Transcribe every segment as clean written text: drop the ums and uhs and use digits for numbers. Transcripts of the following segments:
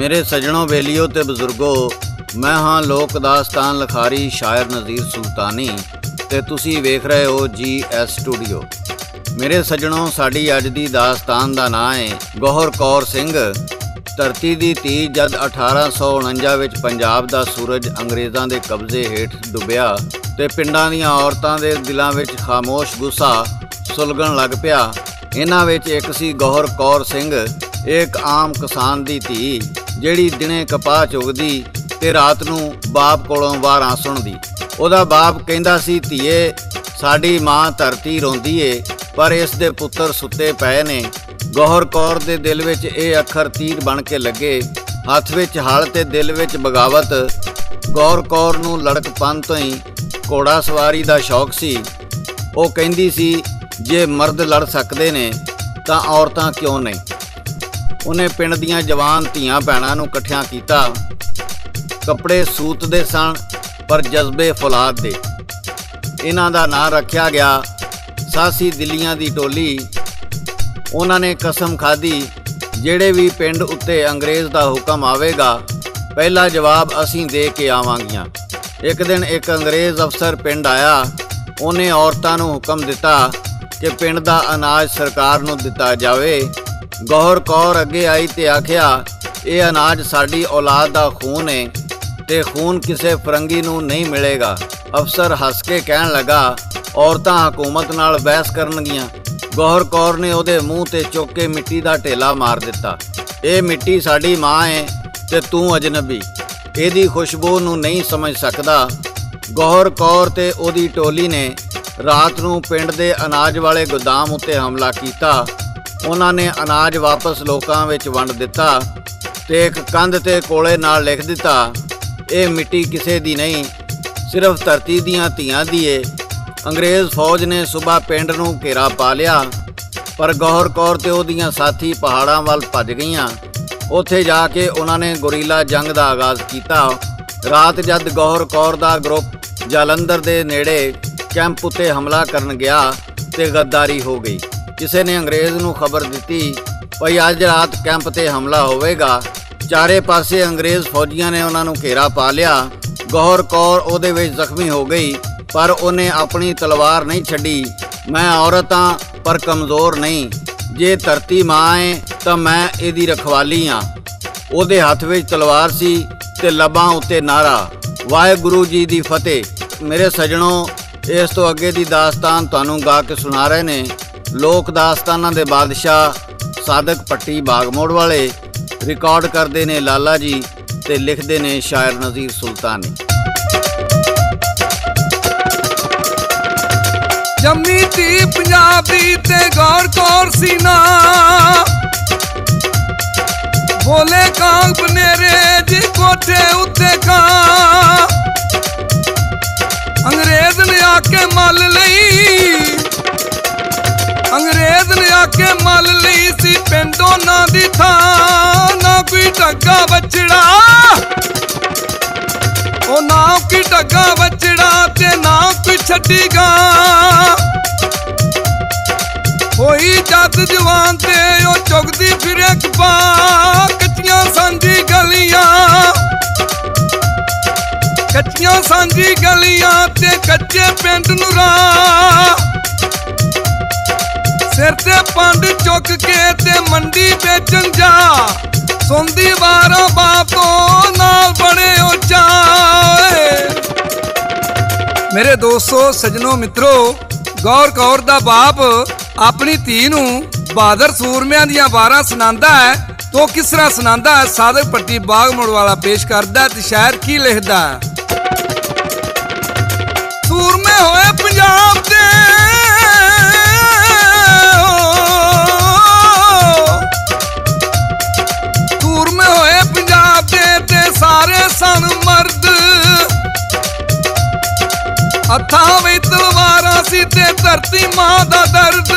मेरे सजनों बेलियो ते बजुर्गो, मैं हाँ लोक दास्तान लिखारी शायर नज़ीर सुल्तानी ते तुसी वेख रहे हो GS स्टूडियो। मेरे सजनों, साड़ी अज दी दास्तान दा नाम है गौहर कौर सिंह। धरती दी धी जद 1849 विच पंजाब दा सूरज अंग्रेज़ां दे कब्जे हेठ डुबिया ते पिंडां दीआं औरतां दे दिलां विच खामोश गुस्सा सुलगण लग पिया। इन्हां विच एक सी गौहर कौर सिंह, एक आम किसान दी धी ਜਿਹੜੀ ਦਿਨੇ ਕਪਾਹ ਚੁਗਦੀ ਤੇ ਰਾਤ ਨੂੰ ਬਾਪ ਕੋਲੋਂ ਵਾਰਾਂ ਸੁਣਦੀ। ਉਹਦਾ ਬਾਪ ਕਹਿੰਦਾ ਸੀ, ਧੀਏ ਸਾਡੀ ਮਾਂ ਧਰਤੀ ਰੋਂਦੀ ਏ ਪਰ ਇਸ ਦੇ ਪੁੱਤਰ ਸੁੱਤੇ ਪਏ ਨੇ। ਗੌਹਰ ਕੌਰ ਦੇ ਦਿਲ ਵਿੱਚ ਇਹ ਅੱਖਰ ਤੀਰ ਬਣ ਕੇ ਲੱਗੇ। ਹੱਥ ਵਿੱਚ ਹਲ ਤੇ ਦਿਲ ਵਿੱਚ ਬਗਾਵਤ। ਗੌਹਰ ਕੌਰ ਨੂੰ ਲੜਕਪਨ ਤੋਂ ਹੀ ਘੋੜਾ ਸਵਾਰੀ ਦਾ ਸ਼ੌਕ ਸੀ। ਉਹ ਕਹਿੰਦੀ ਸੀ, ਜੇ ਮਰਦ ਲੜ ਸਕਦੇ ਨੇ ਤਾਂ ਔਰਤਾਂ ਕਿਉਂ ਨਹੀਂ। ਉਹਨੇ ਪਿੰਡ ਦੀਆਂ ਜਵਾਨ ਧੀਆਂ ਭੈਣਾਂ ਨੂੰ ਇਕੱਠਿਆਂ ਕੀਤਾ। ਕੱਪੜੇ ਸੂਤ ਦੇ ਸਨ ਪਰ ਜਜ਼ਬੇ ਫੌਲਾਦ ਦੇ। ਇਹਨਾਂ ਦਾ ਨਾਂ ਰੱਖਿਆ ਗਿਆ ਸਾਸੀ ਦਿੱਲੀਆਂ ਦੀ ਟੋਲੀ। ਉਹਨਾਂ ਨੇ ਕਸਮ ਖਾਧੀ, ਜਿਹੜੇ ਵੀ ਪਿੰਡ ਉੱਤੇ ਅੰਗਰੇਜ਼ ਦਾ ਹੁਕਮ ਆਵੇਗਾ ਪਹਿਲਾ ਜਵਾਬ ਅਸੀਂ ਦੇ ਕੇ ਆਵਾਂਗੀਆਂ। ਇੱਕ ਦਿਨ ਇੱਕ ਅੰਗਰੇਜ਼ ਅਫਸਰ ਪਿੰਡ ਆਇਆ। ਉਹਨੇ ਔਰਤਾਂ ਨੂੰ ਹੁਕਮ ਦਿੱਤਾ ਕਿ ਪਿੰਡ ਦਾ ਅਨਾਜ ਸਰਕਾਰ ਨੂੰ ਦਿੱਤਾ ਜਾਵੇ। ਗੌਹਰ ਕੌਰ ਅੱਗੇ ਆਈ ਤੇ ਆਖਿਆ, ਇਹ ਅਨਾਜ ਸਾਡੀ ਔਲਾਦ ਦਾ ਖੂਨ ਹੈ ਤੇ ਖੂਨ ਕਿਸੇ ਫਰੰਗੀ ਨੂੰ ਨਹੀਂ ਮਿਲੇਗਾ। ਅਫਸਰ ਹੱਸ ਕੇ ਕਹਿਣ ਲੱਗਾ, ਔਰਤਾਂ ਹਕੂਮਤ ਨਾਲ ਬਹਿਸ ਕਰਨਗੀਆਂ। ਗੌਹਰ ਕੌਰ ਨੇ ਉਹਦੇ ਮੂੰਹ ਤੇ ਚੁੱਕ ਕੇ ਮਿੱਟੀ ਦਾ ਢੇਲਾ ਮਾਰ ਦਿੱਤਾ। ਇਹ ਮਿੱਟੀ ਸਾਡੀ ਮਾਂ ਹੈ ਤੇ ਤੂੰ ਅਜਨਬੀ, ਇਹਦੀ ਖੁਸ਼ਬੂ ਨੂੰ ਨਹੀਂ ਸਮਝ ਸਕਦਾ। ਗੌਹਰ ਕੌਰ ਤੇ ਉਹਦੀ ਟੋਲੀ ਨੇ ਰਾਤ ਨੂੰ ਪਿੰਡ ਦੇ ਅਨਾਜ ਵਾਲੇ ਗੋਦਾਮ ਉੱਤੇ ਹਮਲਾ ਕੀਤਾ। ਉਹਨਾਂ ਨੇ ਅਨਾਜ ਵਾਪਸ ਲੋਕਾਂ ਵਿੱਚ ਵੰਡ ਦਿੱਤਾ ਤੇ ਇੱਕ ਕੰਧ ਤੇ ਕੋਲੇ ਨਾਲ ਲਿਖ ਦਿੱਤਾ, ਇਹ ਮਿੱਟੀ ਕਿਸੇ ਦੀ ਨਹੀਂ, ਸਿਰਫ ਧਰਤੀ ਦੀਆਂ ਧੀਆਂ ਦੀ ਏ। ਅੰਗਰੇਜ਼ ਫੌਜ ਨੇ ਸੁਬਾ ਪਿੰਡ ਨੂੰ ਘੇਰਾ ਪਾ ਲਿਆ ਪਰ ਗੌਹਰ ਕੌਰ ਤੇ ਉਹਦੀਆਂ ਸਾਥੀ ਪਹਾੜਾਂ ਵੱਲ ਭੱਜ ਗਈਆਂ। ਉੱਥੇ ਜਾ ਕੇ ਉਹਨਾਂ ਨੇ ਗੁਰੀਲਾ ਜੰਗ ਦਾ ਆਗਾਜ਼ ਕੀਤਾ। ਰਾਤ ਜਦ ਗੌਹਰ ਕੌਰ ਦਾ ਗਰੁੱਪ ਜਲੰਧਰ ਦੇ ਨੇੜੇ ਕੈਂਪ ਉੱਤੇ ਹਮਲਾ ਕਰਨ ਗਿਆ ਤੇ ਗੱਦਾਰੀ ਹੋ ਗਈ। ਕਿਸੇ ਨੇ ਅੰਗਰੇਜ਼ ਨੂੰ ਖਬਰ ਦਿੱਤੀ, ਭਈ ਅੱਜ ਰਾਤ ਕੈਂਪ ਤੇ ਹਮਲਾ ਹੋਵੇਗਾ। ਚਾਰੇ ਪਾਸੇ ਅੰਗਰੇਜ਼ ਫੌਜੀਆਂ ਨੇ ਉਹਨਾਂ ਨੂੰ ਘੇਰਾ ਪਾ ਲਿਆ। ਗੌਹਰ ਕੌਰ ਉਹਦੇ ਵਿੱਚ ਜ਼ਖਮੀ ਹੋ ਗਈ ਪਰ ਉਹਨੇ ਆਪਣੀ ਤਲਵਾਰ ਨਹੀਂ ਛੱਡੀ। ਮੈਂ ਔਰਤ ਹਾਂ ਪਰ ਕਮਜ਼ੋਰ ਨਹੀਂ। ਜੇ ਧਰਤੀ ਮਾਂ ਹੈ ਤਾਂ ਮੈਂ ਇਹਦੀ ਰਖਵਾਲੀ ਹਾਂ। ਉਹਦੇ ਹੱਥ ਵਿੱਚ ਤਲਵਾਰ ਸੀ ਤੇ ਲੱਬਾਂ ਉੱਤੇ ਨਾਰਾ, ਵਾਹਿਗੁਰੂ ਜੀ ਦੀ ਫਤਿਹ। ਮੇਰੇ ਸਜਣੋਂ, ਇਸ ਤੋਂ ਅੱਗੇ ਦੀ ਦਾਸਤਾਨ ਤੁਹਾਨੂੰ ਗਾ ਕੇ ਸੁਣਾ ਰਹੇ ਨੇ ਲੋਕ ਦਾਸਤਾਨਾਂ ਦੇ ਬਾਦਸ਼ਾਹ ਸਾਦਕ ਪੱਟੀ ਬਾਗਮੋੜ ਵਾਲੇ। ਰਿਕਾਰਡ ਕਰਦੇ ਨੇ ਲਾਲਾ ਜੀ ਤੇ ਲਿਖਦੇ ਨੇ ਸ਼ਾਇਰ ਨਜ਼ੀਰ ਸੁਲਤਾਨੀ। ਜੰਮੀ ਧੀ ਪੰਜਾਬੀ ਤੇ ਗੌਰ ਕੌਰ ਸੀ ਨਾ, ਬੋਲੇ ਕਾਂਗ ਬਨੇਰੇ ਜੀ ਕੋਠੇ ਉੱਤੇ ਕਾਂ। ਅੰਗਰੇਜ਼ ਨੇ ਆ ਕੇ ਮੱਲ ਲਈ, ਅੰਗਰੇਜ਼ ਨੇ ਆ ਕੇ ਮੱਲ ਲਈ ਸੀ ਪਿੰਡੋਂ ਨਾ ਦੀ ਥਾਂ। ਨਾ ਕੋਈ ਢੱਗਾ ਵੱਛੜਾ, ਉਹ ਨਾ ਕੋਈ ਢੱਗਾ ਵੱਛੜਾ ਤੇ ਨਾ ਕੋਈ ਛੱਡੀ ਗਾਂ। ਹੋਈ ਜੱਦ ਜਵਾਨ ਤੇ ਉਹ ਚੁਗਦੀ ਫਿਰੇ ਕਪਾਹ। ਕੱਚੀਆਂ ਸਾਂਝੀ ਗਲੀਆਂ, ਕੱਚੀਆਂ ਸਾਂਝੀ ਗਲੀਆਂ ਤੇ ਕੱਚੇ ਪਿੰਡ ਨੂੰ ਰਾਹ। ਸਿਰ ਤੇ ਪੰਡ ਚੁੱਕ ਕੇ ਤੇ ਮੰਡੀ ਵੇਚਣ ਜਾ। ਸੁਣਦੀ ਵਾਰਾਂ ਬਾਪੋਂ ਨਾਲ ਬੜੇ ਉੱਚਾ। ਮੇਰੇ ਦੋਸਤੋ, ਸਜਣੋ, ਮਿੱਤਰੋ, ਗੌਰ ਕੌਰ ਦਾ ਬਾਪ ਆਪਣੀ ਧੀ ਨੂੰ ਬਹਾਦਰ ਸੂਰਮਿਆਂ ਦੀਆਂ ਵਾਰਾਂ ਸੁਣਾਉਂਦਾ ਹੈ। ਤੋ ਕਿਸ ਤਰ੍ਹਾਂ ਸੁਣਾਉਂਦਾ ਹੈ, ਸਾਦਕ ਪੱਟੀ ਬਾਗਮੋੜ ਵਾਲਾ ਪੇਸ਼ ਕਰਦਾ ਤੇ ਸ਼ਾਇਰ ਕੀ ਲਿਖਦਾ ਹੈ। ਸੂਰਮੇ ਹੋਏ ਪੰਜਾਬ ਦੇ, ਸੂਰਮੇ ਹੋਏ ਪੰਜਾਬ ਦੇ ਤੇ ਸਾਰੇ ਸਨ ਮਰਦ। ਹੱਥਾਂ ਵਿੱਚ ਤਲਵਾਰਾਂ ਸੀ ਤੇ ਧਰਤੀ ਮਾਂ ਦਾ ਦਰਦ।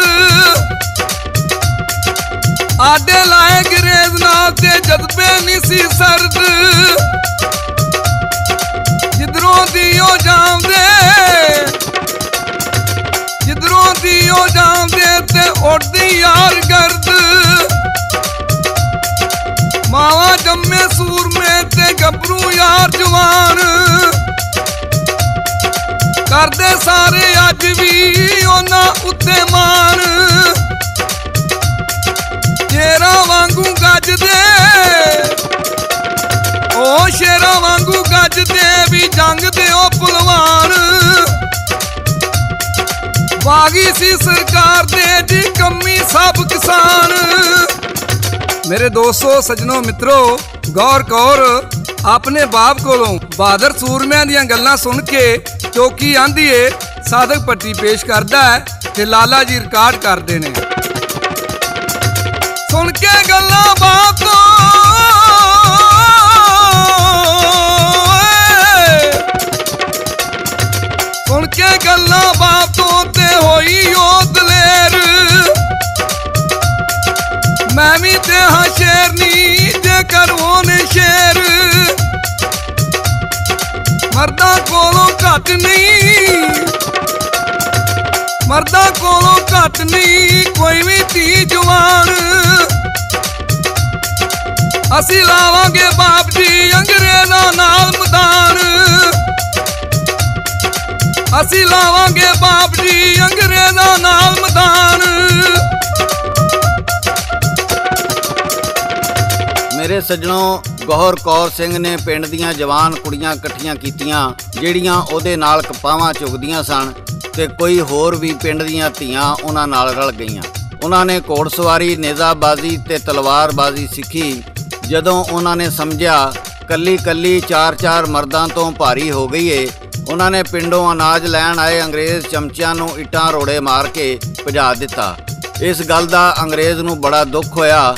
ਆਡੇ ਲਾਏ ਅੰਗਰੇਜ਼ ਨਾਲ ਤੇ ਜਜ਼ਬੇ ਨਹੀਂ ਸੀ ਸਰਦ। ਜਿੱਧਰੋਂ ਦੀ ਉਹ ਜਾਂਦੇ, ਜਿੱਧਰੋਂ ਦੀ ਉਹ ਜਾਂਦੇ ਤੇ ਉੱਡਦੀ ਯਾਰ ਗਰਦ। ਮਾਵਾਂ ਜੰਮੇ ਸੂ ਗੱਭਰੂ ਯਾਰ ਜਵਾਨ ਕਰਦੇ ਸਾਰੇ ਅੱਜ ਵੀ ਉਹਨਾਂ ਉੱਤੇ ਮਾਣ। ਸ਼ੇਰਾਂ ਵਾਂਗੂ ਗੱਜਦੇ ਉਹ ਸ਼ੇਰਾਂ ਵਾਂਗੂ ਗੱਜਦੇ ਵੀ ਜੰਗ ਦੇ ਉਹ ਪਹਿਲਵਾਨ। ਬਾਗੀ ਸੀ ਸਰਕਾਰ ਦੇ ਜੀ ਕੰਮੀ ਸਭ ਕਿਸਾਨ। ਮੇਰੇ ਦੋਸਤੋ ਸੱਜਣੋ ਮਿੱਤਰੋ, ਗੌਰ ਕੌਰ ਆਪਣੇ ਬਾਪ ਕੋਲੋਂ ਬਹਾਦਰ ਸੂਰਮਿਆਂ ਦੀਆਂ ਗੱਲਾਂ ਸੁਣ ਕੇ ਚੌਕੀ ਆਂਦੀ ਏ ਸਾਦਕ ਪੱਟੀ ਪੇਸ਼ ਕਰਦਾ ਹੈ ਤੇ ਲਾਲਾ ਜੀ ਰਿਕਾਰਡ ਕਰਦੇ ਨੇ। ਸੁਣ ਕੇ ਗੱਲਾਂ ਬਾਪ ਤੋਂ ਸੁਣ ਕੇ ਗੱਲਾਂ ਬਾਪ ਤੋਂ ਤੇ ਹੋਈ ਉਹ ਦਲੇਰ। ਮੈਂ ਵੀ ਤੇ ਹਾਂ ਸ਼ੇਰਨੀ ਜੇਕਰ ਉਹਨੇ ਸ਼ੇਰ। ਮਰਦਾਂ ਕੋਲੋਂ ਘੱਟ ਨਹੀਂ ਮਰਦਾਂ ਕੋਲੋਂ ਘੱਟ ਨਹੀਂ ਕੋਈ ਵੀ ਧੀ ਜਵਾਨ। ਅਸੀਂ ਲਾਵਾਂਗੇ ਬਾਪ ਜੀ ਅੰਗਰੇਜ਼ਾਂ ਨਾਲ ਮੈਦਾਨ। ਅਸੀਂ ਲਾਵਾਂਗੇ ਬਾਪ ਜੀ ਅੰਗਰੇਜ਼ਾਂ ਨਾਲ ਮੈਦਾਨ। ਮੇਰੇ ਸੱਜਣੋ, ਗੌਹਰ ਕੌਰ ਸਿੰਘ ਨੇ ਪਿੰਡ ਦੀਆਂ ਜਵਾਨ ਕੁੜੀਆਂ ਇਕੱਠੀਆਂ ਕੀਤੀਆਂ ਜਿਹੜੀਆਂ ਉਹਦੇ ਨਾਲ ਕਪਾਵਾਂ ਚੁਗਦੀਆਂ ਸਨ ਤੇ ਕੋਈ ਹੋਰ ਵੀ ਪਿੰਡ ਦੀਆਂ ਧੀਆਂ ਉਹਨਾਂ ਨਾਲ ਰਲ ਗਈਆਂ। ਉਹਨਾਂ ਨੇ ਘੋੜਸਵਾਰੀ, ਨੇਜ਼ਾਬਾਜ਼ੀ ਤੇ ਤਲਵਾਰਬਾਜ਼ੀ ਸਿੱਖੀ। ਜਦੋਂ ਉਹਨਾਂ ਨੇ ਸਮਝਿਆ ਕੱਲੀ ਕੱਲੀ 4-4 ਮਰਦਾਂ ਤੋਂ ਭਾਰੀ ਹੋ ਗਈ ਏ, ਉਹਨਾਂ ਨੇ ਪਿੰਡੋਂ ਅਨਾਜ ਲੈਣ ਆਏ ਅੰਗਰੇਜ਼ ਚਮਚਿਆਂ ਨੂੰ ਇੱਟਾਂ ਰੋੜੇ ਮਾਰ ਕੇ ਭਜਾ ਦਿੱਤਾ। ਇਸ ਗੱਲ ਦਾ ਅੰਗਰੇਜ਼ ਨੂੰ ਬੜਾ ਦੁੱਖ ਹੋਇਆ।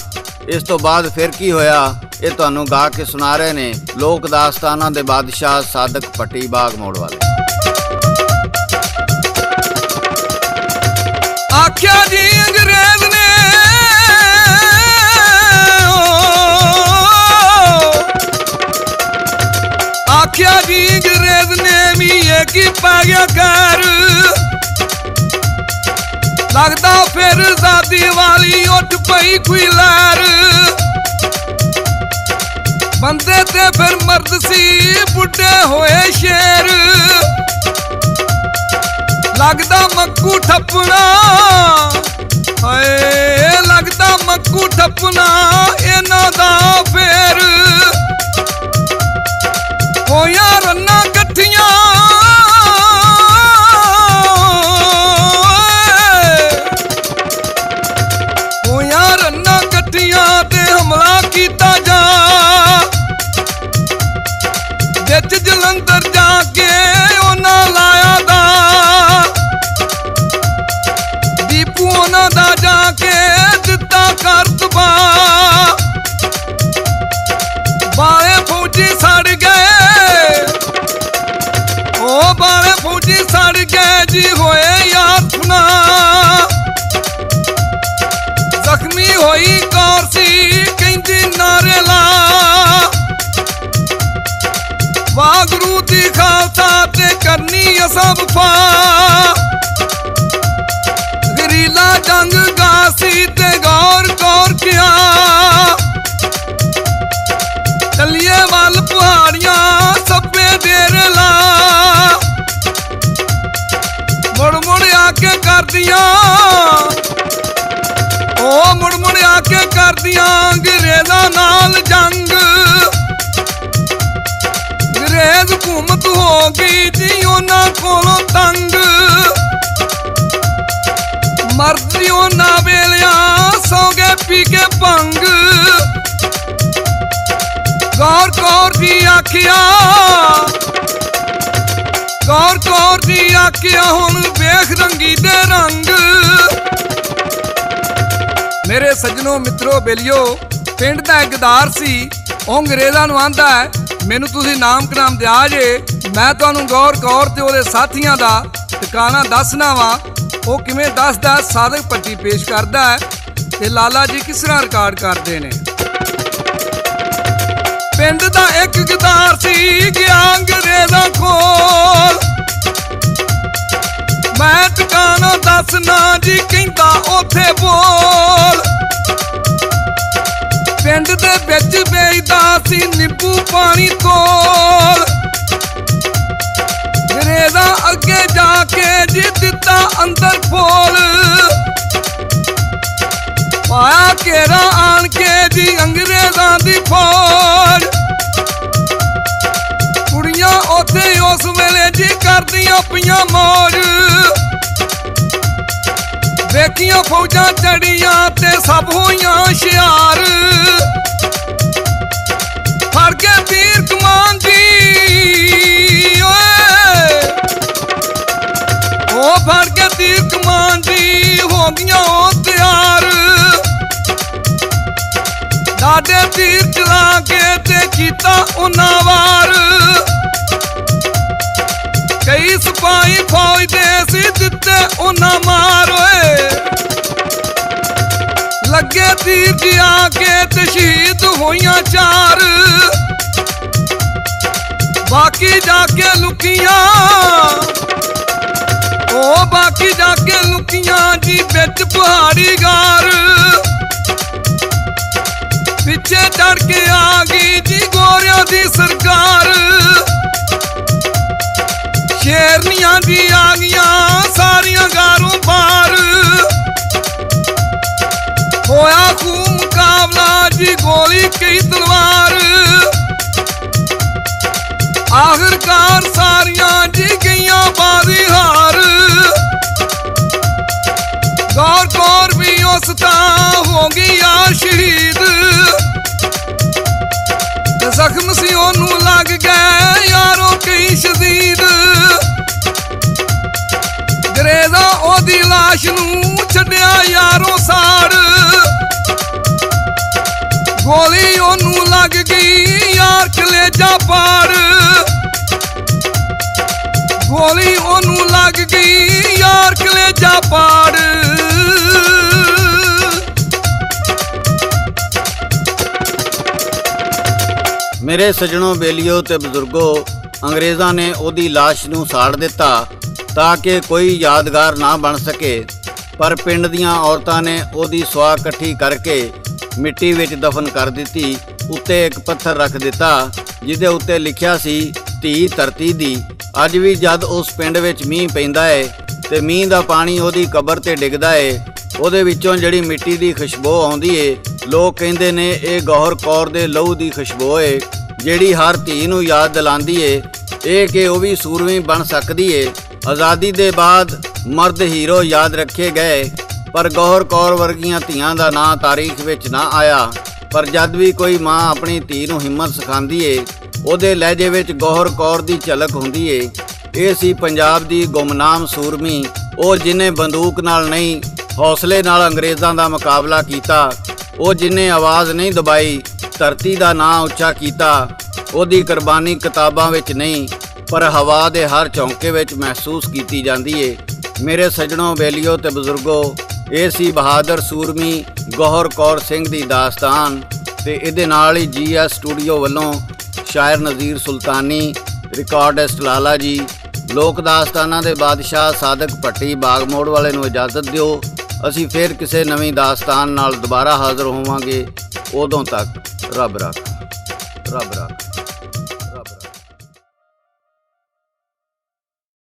ਇਸ ਤੋਂ ਬਾਅਦ ਫਿਰ ਕੀ ਹੋਇਆ ਇਹ ਤੁਹਾਨੂੰ ਗਾ ਕੇ ਸੁਣਾ ਰਹੇ ਨੇ ਲੋਕ ਦਾਸਤਾਨਾਂ ਦੇ ਬਾਦਸ਼ਾਹ ਸਾਦਕ ਪੱਟੀ ਬਾਗ ਮੋੜ ਵਾਲੇ। ਆਖਿਆ ਜੀ ਅੰਗਰੇਜ਼ ਨੇ ਆਖਿਆ ਜੀ ਅੰਗਰੇਜ਼ ਨੇ ਵੀ ਇਹ ਕੀ ਪੈ ਗਿਆ ਘਰ। ਲੱਗਦਾ ਫਿਰ ਆਜ਼ਾਦੀ ਵਾਲੀ ਉੱਠ ਪਈ ਕੋਈ ਲਹਿਰ। ਬੰਦੇ ਤੇ ਫਿਰ ਮਰਦ ਸੀ ਬੁੱਢੇ ਹੋਏ ਸ਼ੇਰ। ਲੱਗਦਾ ਮੱਕੂ ਠੱਪਣਾ ਹਾਏ ਲੱਗਦਾ ਮੱਕੂ ਠੱਪਣਾ ਇਹਨਾਂ ਦਾ ਫੇਰ। ਹੋਇਆ ਰੰਨਾਂ ਇਕੱਠੀਆਂ ਹੋਇਆ ਰੰਨਾਂ ਇਕੱਠੀਆਂ ਤੇ ਹਮਲਾ ਕੀਤਾ ਜਾ। ਵਿੱਚ ਜਲੰਧਰ ਜਾ ਕੇ ਉਹਨਾਂ ਲਾਇਆ ਦਾ ਦੀਪੂ ਉਹਨਾਂ ਦਾ ਜਾ ਕੇ ਦਿੱਤਾ ਕਰ ਤਬਾਹ। ਬਾਲੇ ਫੌਜੀ ਸੜ ਗਏ ਉਹ ਬਾਲੇ ਫੌਜੀ ਸੜ ਗਏ ਜੀ ਹੋਏ ਯਾਰ ਸੁਣਾ। ਜ਼ਖਮੀ ਹੋਈ ਕੌਰ ਸੀ ਕਹਿੰਦੀ ਨਾਰੇ ਲਾ। ਵਾਹਿਗੁਰੂ ਦੀ ਖਾਲਸਾ ਤੇ ਕਰਨੀ ਅਸਾਂ ਵਫਾ। ਗਰੀਲਾ ਜੰਗ ਗਾਸੀ ਤੇ ਗੌਰ ਕੌਰ ਕਿਆ। ਚੱਲੀਏ ਵੱਲ ਪਹਾੜੀਆਂ ਸੱਬੇ ਡੇਰੇ ਲਾ। ਮੁੜ ਮੁੜ ਆ ਕੇ ਕਰਦੀਆਂ ਉਹ ਮੁੜ ਮੁੜ ਆ ਕੇ ਕਰਦੀਆਂ ਅੰਗਰੇਜ਼ਾਂ ਨਾਲ ਜੰਗ। ਅੰਗਰੇਜ਼ ਹਕੂਮਤ ਹੋ ਗਈ ਜੀ ਉਹਨਾਂ ਕੋਲੋਂ ਤੰਗ। ਮਰਦ ਉਹਨਾਂ ਵੇਲਿਆਂ ਸੌ ਗਏ ਪੀ ਕੇ ਭੰਗ। ਗੌਰ ਕੌਰ ਦੀ ਆਖਿਆ ਗੌਰ ਕੌਰ ਦੀ ਆਖਿਆ ਹੁਣ ਵੇਖ ਰੰਗੀ ਦੇ ਰੰਗ। ਮੇਰੇ ਸੱਜਣੋ ਮਿੱਤਰੋ ਬੇਲੀਓ, ਪਿੰਡ ਦਾ ਗਦਾਰ ਸੀ ਉਹ ਅੰਗਰੇਜ਼ਾਂ ਨੂੰ ਆਂਦਾ ਹੈ ਮੈਨੂੰ ਤੁਸੀਂ ਨਾਮ ਕਨਾਮ ਦਿਆ ਜੇ। ਮੈਂ ਤੁਹਾਨੂੰ ਗੌਰ ਕੌਰ ਤੇ ਉਹਦੇ ਸਾਥੀਆਂ ਦਾ ਟਿਕਾਣਾ ਦੱਸਣਾ ਵਾ। ਉਹ ਕਿਵੇਂ ਦੱਸਦਾ ਸਾਦਕ ਪੱਟੀ ਪੇਸ਼ ਕਰਦਾ ਹੈ ਤੇ ਲਾਲਾ ਜੀ ਕਿਸ ਤਰ੍ਹਾਂ ਰਿਕਾਰਡ ਕਰਦੇ ਨੇ। ਪਿੰਡ ਦਾ ਇੱਕ ਗਦਾਰ ਸੀ ਗਿਆ ਅੰਗਰੇਜ਼ਾਂ ਕੋਲ। ਮੈਂ ਟਿਕਾਣਾ ਦੱਸਣਾ ਜੀ ਕਹਿੰਦਾ ਉੱਥੇ ਬੋਲ। ਪਿੰਡ ਜੱਗ ਦੇ ਵਿੱਚ ਵੇਚਦਾ ਸੀ ਨਿੰਬੂ ਪਾਣੀ ਤੋਲ। ਅੰਗਰੇਜ਼ਾਂ ਅੱਗੇ ਜਾ ਕੇ ਜੀ ਦਿੱਤਾ ਅੰਦਰ ਫੋਲ। ਪਾਇਆ ਘੇਰਾ ਆਣ ਕੇ ਜੀ ਅੰਗਰੇਜ਼ਾਂ ਦੀ ਫੌਜ। ਕੁੜੀਆਂ ਉੱਥੇ ਉਸ ਵੇਲੇ ਜੀ ਕਰਦੀਆਂ ਪਈਆਂ ਮੌਜ। ਵੇਖੀਆਂ ਫੌਜਾਂ ਚੜੀਆਂ ਤੇ ਸਭ ਹੋਈਆਂ ਹੁਸ਼ਿਆਰ। ਫੜ ਕੇ ਵੀਰ ਕਮਾਨ ਜੀ ਓਏ, ਉਹ ਫੜ ਕੇ ਵੀਰ ਕਮਾਨ ਜੀ ਹੋ ਗਈਆਂ ਉਹ ਤਿਆਰ। ਡਾਡੇ ਤੀਰ ਚਲਾ ਕੇ ਤੇ ਕੀਤਾ ਉਹਨਾਂ ਵਾਰ। ਕਈ ਸਿਪਾਹੀ ਫੌਜ ਦੇ ਸੀ ਦਿੱਤੇ ਉਹਨਾਂ ਮਾਰ ਓਏ। ਲੱਗੇ ਤੀਰ ਜੀ ਆ ਕੇ ਤੇ ਸ਼ਹੀਦ ਹੋਈਆਂ ਚਾਰ। ਬਾਕੀ ਜਾ ਕੇ ਲੁਕੀਆਂ, ਉਹ ਬਾਕੀ ਜਾ ਕੇ ਲੁਕੀਆਂ ਜੀ ਵਿੱਚ ਪਹਾੜੀ ਗਾਰ। ਪਿੱਛੇ ਚੜ ਕੇ ਆ ਗਈ ਜੀ ਗੋਰਿਆਂ ਦੀ ਸਰਕਾਰ। ਸ਼ੇਰਨੀਆਂ ਜੀ ਆ ਗਈਆਂ ਸਾਰੀਆਂ ਗਾਰੋਂ ਪਾਰ। ਹੋਇਆ ਖੂਬ ਮੁਕਾਬਲਾ ਜੀ ਗੋਲੀ ਕਈ ਤਲਵਾਰ। ਆਖਿਰਕਾਰ ਸਾਰੀਆਂ ਜੀ ਗਈਆਂ ਬਾਜ਼ੀ ਹਾਰ। ਗੌਰ ਕੌਰ ਵੀ ਉਸ ਤਾਂ ਹੋ ਗਈ ਆ ਸ਼ਹੀਦ। ਜ਼ਖਮ ਸੀ ਉਹਨੂੰ ਲੱਗ ਗਏ ਯਾਰੋ ਕਈ ਸ਼ਦੀਦ। ਅੰਗਰੇਜ਼ਾਂ ਉਹਦੀ ਲਾਸ਼ ਨੂੰ ਛੱਡਿਆ ਯਾਰੋ ਸਾੜ। ਗੋਲੀ ਉਹਨੂੰ ਲੱਗ ਗਈ ਯਾਰ ਕਲੇਜਾ ਪਾੜ। ਗੋਲੀ ਉਹਨੂੰ ਲੱਗ ਗਈ ਯਾਰ ਕਲੇਜਾ ਪਾੜ। ਮੇਰੇ ਸੱਜਣੋ, ਬੇਲੀਓ ਤੇ ਬਜ਼ੁਰਗੋ, ਅੰਗਰੇਜ਼ਾਂ ਨੇ ਉਹਦੀ ਲਾਸ਼ ਨੂੰ ਸਾੜ ਦਿੱਤਾ ਤਾਂ ਕਿ ਕੋਈ ਯਾਦਗਾਰ ਨਾ ਬਣ ਸਕੇ। ਪਰ ਪਿੰਡ ਦੀਆਂ ਔਰਤਾਂ ਨੇ ਉਹਦੀ ਸੁਆਹ ਇਕੱਠੀ ਕਰਕੇ ਮਿੱਟੀ ਵਿੱਚ ਦਫਨ ਕਰ ਦਿੱਤੀ। ਉੱਤੇ ਇੱਕ ਪੱਥਰ ਰੱਖ ਦਿੱਤਾ ਜਿਹਦੇ ਉੱਤੇ ਲਿਖਿਆ ਸੀ ਧੀ ਧਰਤੀ ਦੀ। ਅੱਜ ਵੀ ਜਦ ਉਸ ਪਿੰਡ ਵਿੱਚ ਮੀਂਹ ਪੈਂਦਾ ਏ ਤੇ ਮੀਂਹ ਦਾ ਪਾਣੀ ਉਹਦੀ ਕਬਰ ਤੇ ਡਿੱਗਦਾ ਏ, ਉਹਦੇ ਵਿੱਚੋਂ ਜਿਹੜੀ ਮਿੱਟੀ ਦੀ ਖੁਸ਼ਬੂ ਆਉਂਦੀ ਏ, ਲੋਕ ਕਹਿੰਦੇ ਨੇ ਇਹ ਗੌਹਰ ਕੌਰ ਦੇ ਲਹੂ ਦੀ ਖੁਸ਼ਬੂ ਏ ਜਿਹੜੀ ਹਰ ਧੀ ਨੂੰ ਯਾਦ ਦਿਲਾਉਂਦੀ ਏ ਇਹ ਕਿ ਉਹ ਵੀ ਸੂਰਮੀ ਬਣ ਸਕਦੀ ਏ। ਆਜ਼ਾਦੀ ਦੇ ਬਾਅਦ ਮਰਦ ਹੀਰੋ ਯਾਦ ਰੱਖੇ ਗਏ ਪਰ ਗੌਹਰ ਕੌਰ ਵਰਗੀਆਂ ਧੀਆਂ ਦਾ ਨਾਂ ਤਾਰੀਖ ਵਿੱਚ ਨਾ ਆਇਆ। ਪਰ ਜਦ ਵੀ ਕੋਈ ਮਾਂ ਆਪਣੀ ਧੀ ਨੂੰ ਹਿੰਮਤ ਸਿਖਾਉਂਦੀ ਏ ਉਹਦੇ ਲਹਿਜੇ ਵਿੱਚ ਗੌਹਰ ਕੌਰ ਦੀ ਝਲਕ ਹੁੰਦੀ ਏ। ਇਹ ਸੀ ਪੰਜਾਬ ਦੀ ਗੁੰਮਨਾਮ ਸੂਰਮੀ, ਉਹ ਜਿਹਨੇ ਬੰਦੂਕ ਨਾਲ ਨਹੀਂ ਹੌਸਲੇ ਨਾਲ ਅੰਗਰੇਜ਼ਾਂ ਦਾ ਮੁਕਾਬਲਾ ਕੀਤਾ। ਉਹ ਜਿਹਨੇ ਆਵਾਜ਼ ਨਹੀਂ ਦਬਾਈ, ਧਰਤੀ ਦਾ ਨਾਂ ਉੱਚਾ ਕੀਤਾ। ਉਹਦੀ ਕੁਰਬਾਨੀ ਕਿਤਾਬਾਂ ਵਿੱਚ ਨਹੀਂ ਪਰ ਹਵਾ ਦੇ ਹਰ ਝੌਂਕੇ ਵਿੱਚ ਮਹਿਸੂਸ ਕੀਤੀ ਜਾਂਦੀ ਏ। ਮੇਰੇ ਸੱਜਣੋ, ਬੇਲੀਓ ਤੇ ਬਜ਼ੁਰਗੋ, ਇਹ ਸੀ ਬਹਾਦਰ ਸੂਰਮੀ ਗੌਹਰ ਕੌਰ ਸਿੰਘ ਦੀ ਦਾਸਤਾਨ ਤੇ ਇਹਦੇ ਨਾਲ ਹੀ GS ਸਟੂਡੀਓ ਵੱਲੋਂ ਸ਼ਾਇਰ ਨਜ਼ੀਰ ਸੁਲਤਾਨੀ, ਰਿਕਾਰਡਿਸਟ ਲਾਲਾ ਜੀ, ਲੋਕ ਦਾਸਤਾਨਾਂ ਦੇ ਬਾਦਸ਼ਾਹ ਸਾਦਕ ਭੱਟੀ ਬਾਗਮੋੜ ਵਾਲੇ ਨੂੰ ਇਜਾਜ਼ਤ ਦਿਓ। ਅਸੀਂ ਫਿਰ ਕਿਸੇ ਨਵੀਂ ਦਾਸਤਾਨ ਨਾਲ ਦੁਬਾਰਾ ਹਾਜ਼ਰ ਹੋਵਾਂਗੇ। ਉਦੋਂ ਤੱਕ ਰੱਬ ਰੱਖ।